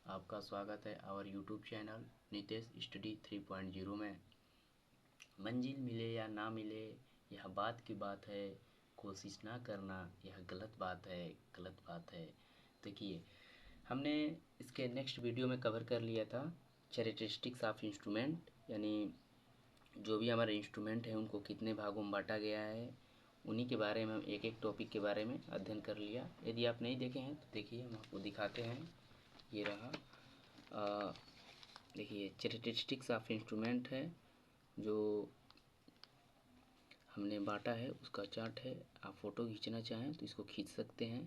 आपका स्वागत है our YouTube channel Nitesh study 3.0 में। मंजिल मिले या ना मिले यह बात की बात है, कोशिश ना करना यह गलत बात है, गलत बात है। देखिए, हमने इसके नेक्स्ट वीडियो में कवर कर लिया था कैरेक्टरिस्टिक्स ऑफ इंस्ट्रूमेंट, यानी जो भी हमारे इंस्ट्रूमेंट हैं उनको कितने भागों में बांटा गया है, उन्हीं के बारे में हम एक एक टॉपिक के बारे में अध्ययन कर लिया। यदि आप नहीं देखे हैं तो देखिए, हम आपको दिखाते हैं। ये रहा, देखिए कैरेक्टरिस्टिक्स ऑफ इंस्ट्रूमेंट है जो हमने बांटा है, उसका चार्ट है। आप फ़ोटो खींचना चाहें तो इसको खींच सकते हैं।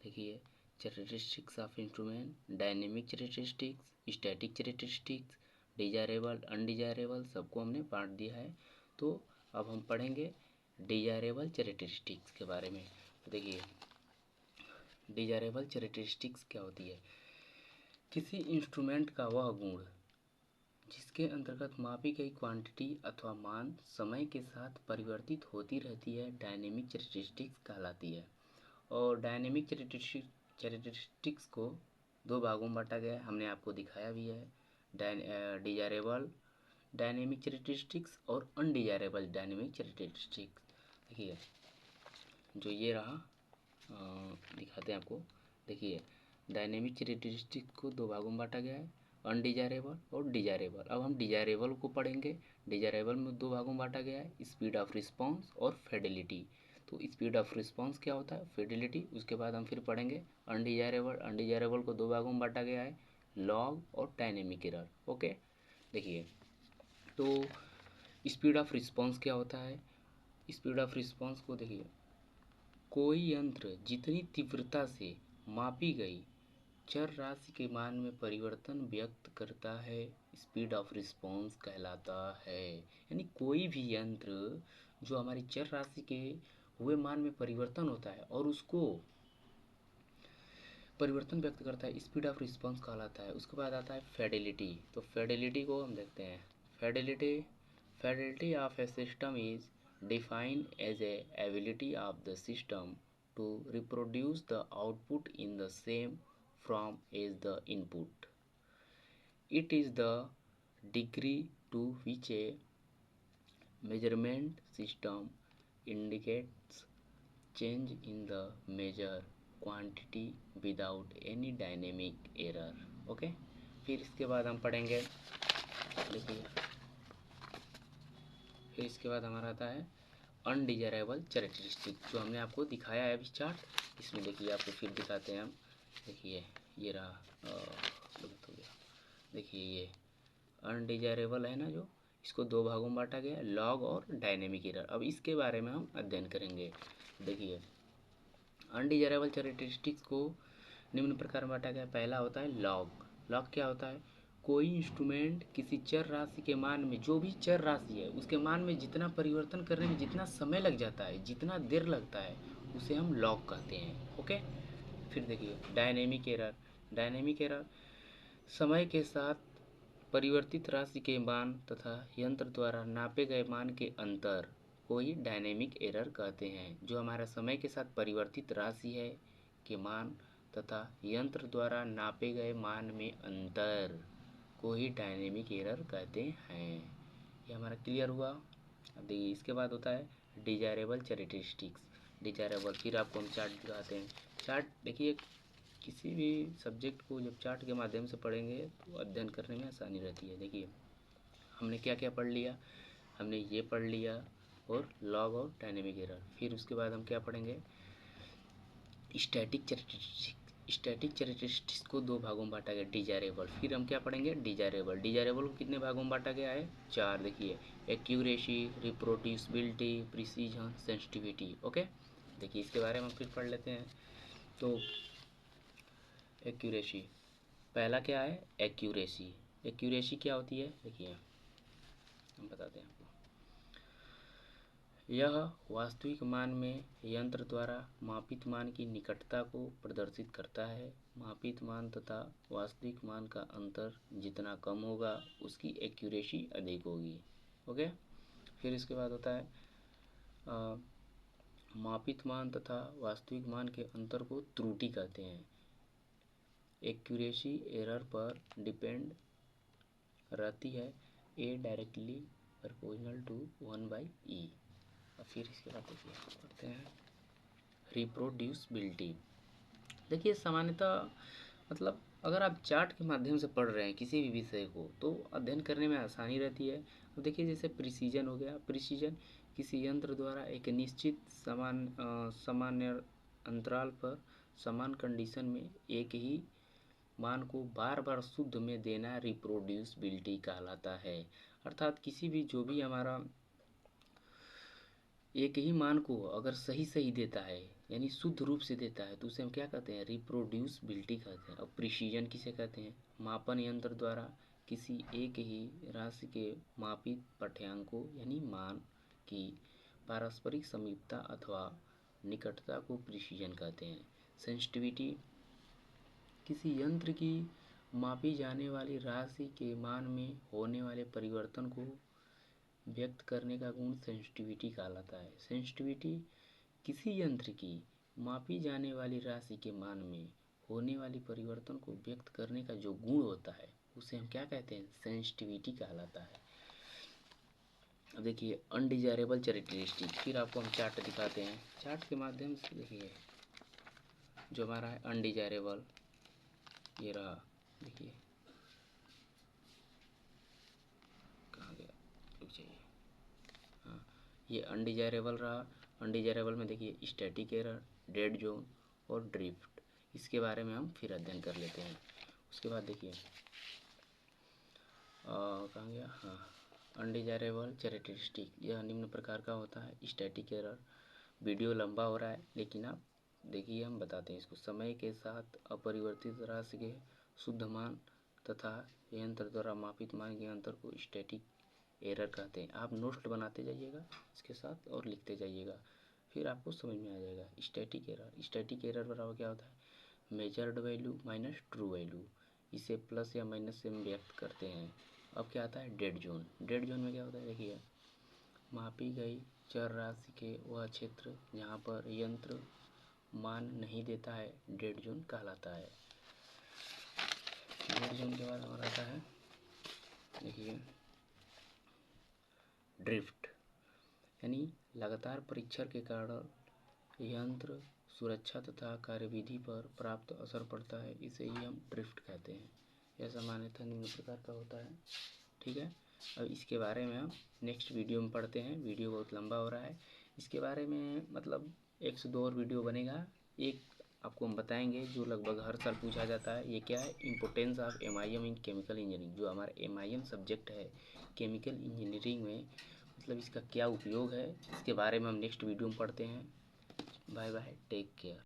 देखिए, characteristics of instrument, dynamic characteristics, static characteristics, desirable, undesirable, सबको हमने बांट दिया है। तो अब हम पढ़ेंगे डिजायरेबल कैरेक्टरिस्टिक्स के बारे में। तो देखिए, डिजायरेबल कैरेक्टरिस्टिक्स क्या होती है? किसी इंस्ट्रूमेंट का वह गुण जिसके अंतर्गत मापी गई क्वांटिटी अथवा मान समय के साथ परिवर्तित होती रहती है, डायनेमिक कैरेक्टरिस्टिक्स कहलाती है। और डायनेमिक कैरेक्टरिस्टिक्स को दो भागों में बांटा गया है, हमने आपको दिखाया भी है। डिजायरेबल डायनेमिक कैरेक्टरिस्टिक्स और अनडिजायरेबल डायनेमिक कैरेक्टरिस्टिक्स। देखिए, जो ये रहा, दिखाते हैं आपको। देखिए, डायनेमिक कैरेक्टरिस्टिक को दो भागों में बांटा गया है, अनडिजायरेबल और डिजायरेबल। अब हम डिजायरेबल को पढ़ेंगे। डिजायरेबल में दो भागों में बांटा गया है, स्पीड ऑफ रिस्पांस और फिडेलिटी। तो स्पीड ऑफ रिस्पांस क्या होता है, फिडेलिटी। उसके बाद हम फिर पढ़ेंगे अनडिजायरेबल। अनडिजायरेबल को दो भागों में बांटा गया है, लॉग और डायनेमिक एरर। ओके, देखिए, तो स्पीड ऑफ रिस्पांस क्या होता है? स्पीड ऑफ रिस्पांस को देखिए, कोई यंत्र जितनी तीव्रता से मापी गई चर राशि के मान में परिवर्तन व्यक्त करता है, स्पीड ऑफ रिस्पांस कहलाता है। यानी कोई भी यंत्र जो हमारी चर राशि के हुए मान में परिवर्तन होता है और उसको परिवर्तन व्यक्त करता है, स्पीड ऑफ रिस्पांस कहलाता है। उसके बाद आता है फेडिलिटी। तो फेडिलिटी को हम देखते हैं। Fidelity of A system is defined as a ability of the system to reproduce the output in the same form as the input. It is the degree to which a measurement system indicates change in the measure quantity without any dynamic error. Okay, फिर इसके बाद हम पढ़ेंगे। देखिए, फिर इसके बाद हमारा आता है अनडिजायरेबल कैरेक्टरिस्टिक, जो हमने आपको दिखाया है अभी चार्ट। इसमें देखिए, आपको फिर दिखाते हैं हम। देखिए, ये रहा, गलत हो गया। देखिए, ये अनडिजायरेबल है ना, जो इसको दो भागों में बांटा गया, लॉग और डायनेमिक एरर। अब इसके बारे में हम अध्ययन करेंगे। देखिए, अनडिजायरेबल कैरेक्टरिस्टिक्स को निम्न प्रकार में बांटा गया। पहला होता है लॉग। लॉग क्या होता है? कोई इंस्ट्रूमेंट किसी चर राशि के मान में, जो भी चर राशि है उसके मान में जितना परिवर्तन करने में जितना समय लग जाता है, जितना देर लगता है, उसे हम लॉग कहते हैं। ओके, फिर देखिए डायनेमिक एरर। डायनेमिक एरर समय के साथ परिवर्तित राशि के मान तथा यंत्र द्वारा नापे गए मान के अंतर को ही डायनेमिक एरर कहते हैं। जो हमारा समय के साथ परिवर्तित राशि है के मान तथा यंत्र द्वारा नापे गए मान में अंतर को ही डायनेमिक एरर कहते हैं। ये हमारा क्लियर हुआ। अब देखिए, इसके बाद होता है डिजायरेबल कैरेक्टरिस्टिक्स। डिजायरेबल, फिर आपको हम चार्ट दिखाते हैं। चार्ट देखिए, किसी भी सब्जेक्ट को जब चार्ट के माध्यम से पढ़ेंगे तो अध्ययन करने में आसानी रहती है। देखिए, हमने क्या क्या पढ़ लिया? हमने ये पढ़ लिया, और लॉग और डायनेमिक एरर। फिर उसके बाद हम क्या पढ़ेंगे? Static characteristic. स्टैटिक कैरेक्टरिस्टिक्स को दो भागों में बांटा गया, डिजायरेबल। फिर हम क्या पढ़ेंगे? डिजायरेबल। डिजायरेबल को कितने भागों में बांटा गया है? चार। देखिए, accuracy, reproducibility, precision, sensitivity. Okay, देखिए, इसके बारे में हम फिर पढ़ लेते हैं। तो एक्यूरेसी, पहला क्या है? एक्यूरेसी। एक्यूरेसी क्या होती है? देखिए, हम बताते हैं आपको। यह वास्तविक मान में यंत्र द्वारा मापित मान की निकटता को प्रदर्शित करता है। मापित मान तथा वास्तविक मान का अंतर जितना कम होगा उसकी एक्यूरेसी अधिक होगी। ओके, फिर इसके बाद होता है मापित मान तथा वास्तविक मान के अंतर को त्रुटि कहते हैं। एक्यूरेसी एरर पर डिपेंड रहती है, ए डायरेक्टली प्रोपोर्शनल टू 1/e। और फिर इसके बाद देखिए पढ़ते हैं रिप्रोड्यूसिबिलिटी। देखिए सामान्यतः मतलब अगर आप चार्ट के माध्यम से पढ़ रहे हैं किसी भी विषय को तो अध्ययन करने में आसानी रहती है। अब देखिए जैसे प्रिसीजन हो गया, प्रिसीजन किसी यंत्र द्वारा एक निश्चित सामान्य अंतराल पर समान कंडीशन में एक ही मान को बार बार शुद्ध में देना रिप्रोड्यूसिबिलिटी कहलाता है। अर्थात किसी भी जो भी हमारा एक ही मान को अगर सही सही देता है यानी शुद्ध रूप से देता है तो उसे हम क्या कहते हैं, रिप्रोड्यूसिबिलिटी कहते हैं। और प्रिसीजन किसे कहते हैं, मापन यंत्र द्वारा किसी एक ही राशि के मापित पाठ्यांकों यानी मान की पारस्परिक समीपता अथवा निकटता को प्रिसीजन कहते हैं। सेंसिटिविटी किसी यंत्र की मापी जाने वाली राशि के मान में होने वाले परिवर्तन को व्यक्त करने का गुण सेंसिटिविटी कहलाता है। सेंसिटिविटी किसी यंत्र की मापी जाने वाली राशि के मान में होने वाली परिवर्तन को व्यक्त करने का जो गुण होता है उसे हम क्या कहते हैं, सेंसिटिविटी कहलाता है। अब देखिए अनडिजायरेबल कैरेक्टरिस्टिक, फिर आपको हम चार्ट दिखाते हैं। चार्ट के माध्यम से देखिए जो हमारा है अनडिजायरेबल, ये रहा, देखिए कहाँ गया, रुक जाइए, हाँ ये अनडिजायरेबल रहा। अनडिजायरेबल में देखिए स्टैटिक एरर, डेड जोन और ड्रिफ्ट, इसके बारे में हम फिर अध्ययन कर लेते हैं। उसके बाद देखिए कहाँ गया, हाँ अनडिजायरेबल कैरेक्टरिस्टिक यह निम्न प्रकार का होता है। स्टैटिक एरर, वीडियो लंबा हो रहा है लेकिन आप देखिए हम बताते हैं इसको। समय के साथ अपरिवर्तित राशि के शुद्ध मान तथा यंत्र द्वारा मापित मान के अंतर को स्टैटिक एरर कहते हैं। आप नोट्स बनाते जाइएगा इसके साथ और लिखते जाइएगा, फिर आपको समझ में आ जाएगा। स्टैटिक एरर, स्टैटिक एरर बराबर क्या होता है, measured value minus true value, इसे प्लस या माइनस से हम व्यक्त करते हैं। अब क्या आता है, डेड जोन। डेड जोन में क्या होता है, देखिए मापी गई चर राशि के वह क्षेत्र जहाँ पर यंत्र मान नहीं देता है डेड जोन कहलाता है। डेड जोन के बाद हमारा आता है देखिए ड्रिफ्ट, यानी लगातार परीक्षण के कारण यंत्र सुरक्षा तथा कार्यविधि पर प्राप्त असर पड़ता है, इसे ही हम ड्रिफ्ट कहते हैं। यह सामान्यतः निम्न प्रकार का होता है। ठीक है, अब इसके बारे में हम नेक्स्ट वीडियो में पढ़ते हैं। वीडियो बहुत लंबा हो रहा है, इसके बारे में मतलब 1 से 2 और वीडियो बनेगा। एक आपको हम बताएंगे जो लगभग हर साल पूछा जाता है, ये क्या है, importance of MIM in chemical engineering. जो हमारा MIM सब्जेक्ट है केमिकल इंजीनियरिंग में, मतलब इसका क्या उपयोग है, इसके बारे में हम नेक्स्ट वीडियो में पढ़ते हैं। Bye bye, take care.